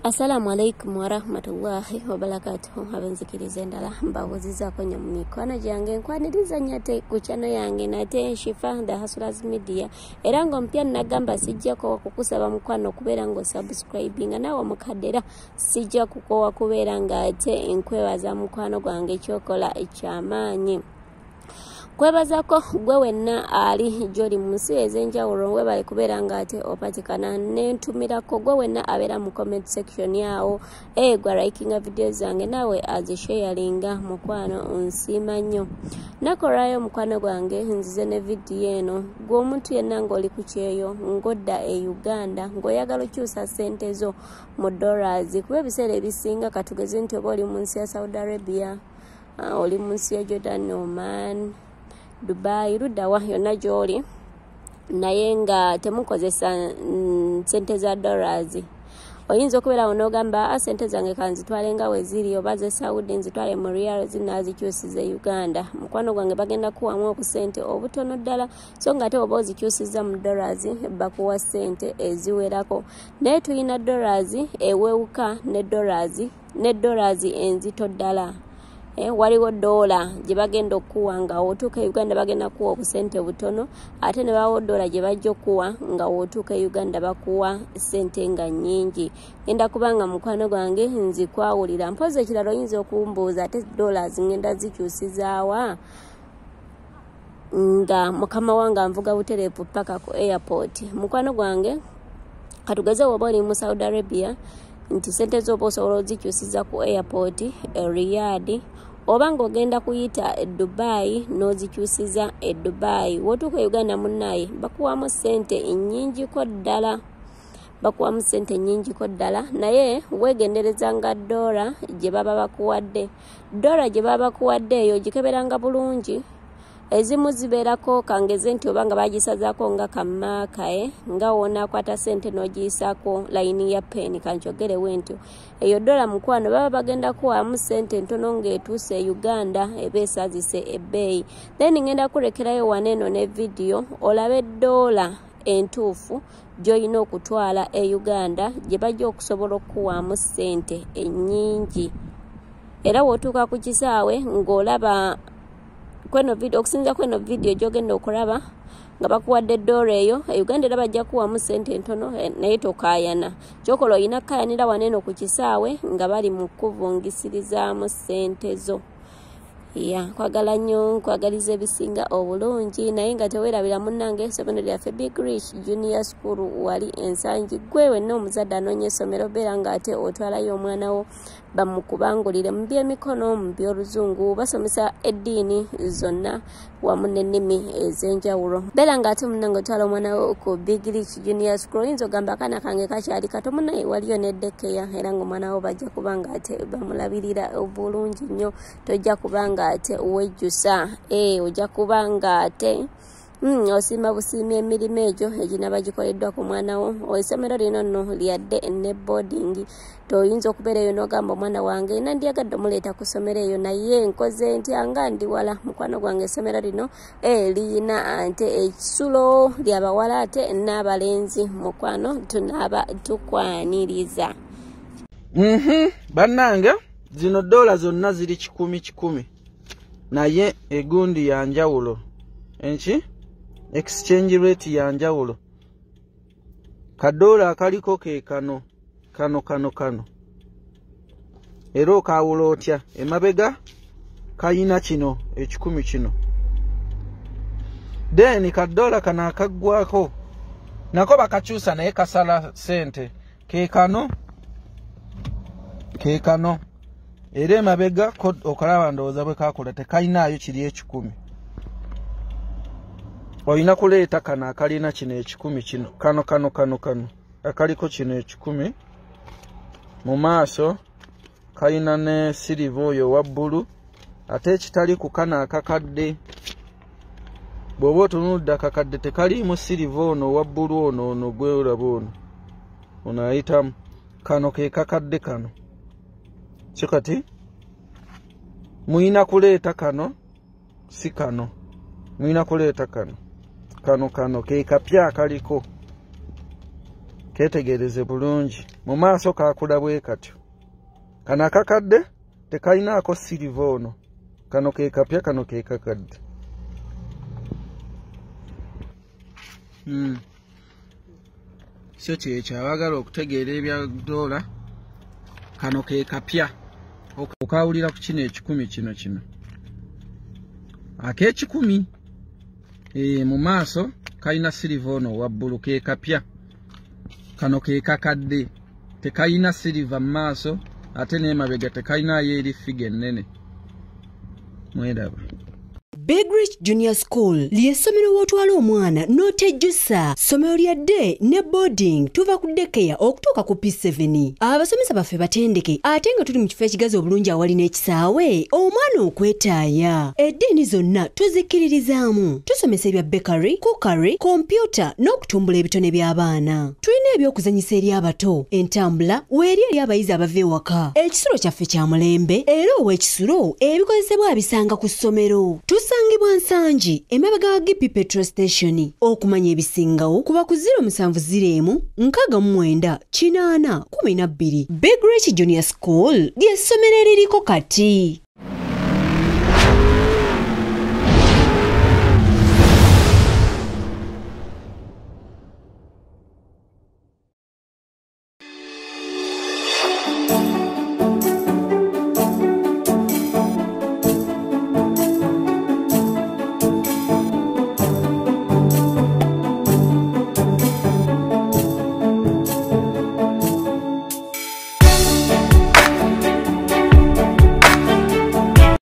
Assalamu alaikum wa rahmatullahi wa barakatuhu. Abenzikiriza endala mbawoziza kwenye mikono jange nkwaniriza nyate ku channel yange nate Shifa the Hustlers Media. Era ngo mpya nagamba sijja ko kukusaba mukwano kubeera ngo subscribing nawo mukadera sijja kukowa kubeera nga ate enkwebaza mukwano gwange kyokola ekyamaanyi. Kwebazako gwe wenna ali joli munsi ezenjawulo webale kubeera nga ate opatikana nentumirako gwe wenna abeera mu comment section yawo gwa likinga video zange nawe azisharinga mukwano nsima nnyo. Nakorayo mukwano gwange nzize ne video eno gwe omuntu yenna ng'oli ku kyeyo ngodda e Uganda ng'oyagala okyusa sente zo mu dollars kuba ebiseera ebisinga katugeze nti oba oli munsi ya Saudi Arabia oli munsi ya Jordan, Oman, Dubai, Rudawa yonna gy'oli naye nga temukozesa sente za dollars. Oyinza okubeera onogamba sente zange kanzitwale nga we ziri oba ze Saudi nzitwale mu real zinazikyusiza Uganda. Mukwano gwange bagenda kuwamu okusente obutono ddala so nga ate oba ozikyusiza mu dollars bakuwa sente eziwerako. Naye tulina dollars ewewuka ne dollars enzito ddala. Waliwo dola gye bagenda okuwa nga wotuuka Uganda bagenda kuwa obusente butono ate ne bawo dola gye bajja okuwa nga wotuuka Uganda bakuwa sente nga nnyingi. Ngenda kubanga mukwano gwange nzikwawulira mpoze ekirala oyinza okumbuuza ate dollars ngenda zikyusizaawa nga mukama wange nvuga butereevu paka ku airport. Mukwano gwange katugeze oba oli mu Saudi Arabia nti sente zo osobola ozikyusiza ku airport Riyadh oba ng'ogenda kuyita Dubai n'ozikyusiza Dubai. Wotuuka Uganda munnaye bakuwamu sente nnyingiko ddala naye weegendereza nga dola gye baba bakuwadde. Dola gye baba bakuwadde eyo gikeberanga bulungi. Ezimu zibeerako kangeze nti oba nga bagisazaako nga kamakae nga wonaakwata sente n'ogiyisako layini ya peni kankyogere wentyo. Eyo dola mukwano baba bagenda kuwamu sente ntono ng'etuuse e Uganda eba esazise ebbeeyi. Then ngenda kulekerayo waneeno ne video olabe dola entuufu gy'olina okutwala e Uganda gye bajja okusobola okukuwaamu sente ennyingi. Era w'otuuka ku kisaawe ng'olaba kweno video okusinza kweno video gyogenda okulaba nga bakuwadde dola eyo Uganda era bajja kuwamu sente ntono naye tokaayana. Kyokola olina kayanira waneeno ku kisaawe nga bali mu kuvungisirizaamu sente zo. Kwagala nnyo nkwagaliza ebisinga obulungi naye nga teweerabira munnange essomero lyaffe Big Rich Junior School wali ensangi gwe wenna omuzadde anoonya essomero beera nga ate otwalayo omwana wo bamukubangulire mu by'emikono mu by'oluzungu basomesa eddiini zonna wamu n'ennimi ez'enjawulo. Beera nga ate munnange otwala omwana wo ku Big Rich Junior School oyinza ogamba akaana kange kakyali kato munaye waliyo n'eddekeya era ng'omwana wo bajja kuba nga ate bamulabirira obulungi nnyo tojja kubanga ate wejjusa ojja kubanga ate osimba busiimi emirimu egyo eginaba gikoleddwa ku mwana wo. Essomero lino nno lyadde ne boarding toyinza okubeera eyo n'ogamba omwana wange nandyagadde omuleeta ku ssomero eyo naye nkoze ntya nga ndi wala. Mukwano gwange essomero lino liyina ante ekisulo ly'abawala ate n'abalenzi. Mukwano tunaaba tukwaniriza. Bannange zino dola zonna ziri 100 naye egundi ya njawulo enki exchange rate ya njawulo. Kadola akaliko ke kano era okawula otya emabega kayina kino 10 kino then kadola kana akaggwako nako bakakyusa naye kasala sente ke kano era emabega okalaba ndowooza bwe kakola tekayinaayo kiri 10. Olina kuleeta kano akalina kino 10 kino kano akaliko kino 10 mu maaso kayina ne siliva oyo wa bbulu ate ekitali ku kano akakadde bw'oba otunudde akakadde tekaliimu siliva ono wa bbulu ono gwe olaba ono ayitamu kano ke kakadde kano. Kikati muyina kuleeta kano si kano muyina kuleeta kano ke kapya akaliko ketegereze bulungi mu maaso kakula bwe katyo kano akakadde tekayinaako siliva ono kano ke kapya kano ke kakadde so kyekyo abagala okutegeera ebya dola kano ke kapya okawulira ku kino ekikumi kino ak'ekikumi mu maaso kalina siliva ono wabbulu ke kapya kano ke kakadde tekayina siliva mu maaso ate n'emabega tekayinaayo eri figa ennene mwendaba Big Rich Junior School ly'essomero w'otwala omwana n'otejjusa ssomero lya day ne boarding tuva ku daycare okutuuka ku P7 abasomesa baffe batendeke ate nga tuli mu kifo ekigazi obulungi awali n'ekisaawe omwana okwetaaya eddiini zonna tuzikkiririzaamu tusomesa ebya bakery, cookery, kompyuta n'okutumbula ebitone by'abaana tulina ebyokuzanyisa eri abato entambula weeri eri abayizi abava ewaka ekisulo kyaffe kya mulembe era ow'ekisulo ebikozesebwa abisanga ku ssomero tusangibwa Nsangi emabega wa Gipi petrol station okumanya ebisingawo kuba ku 0701 69 812 Big Rich Junior School ly'essomero eririko kati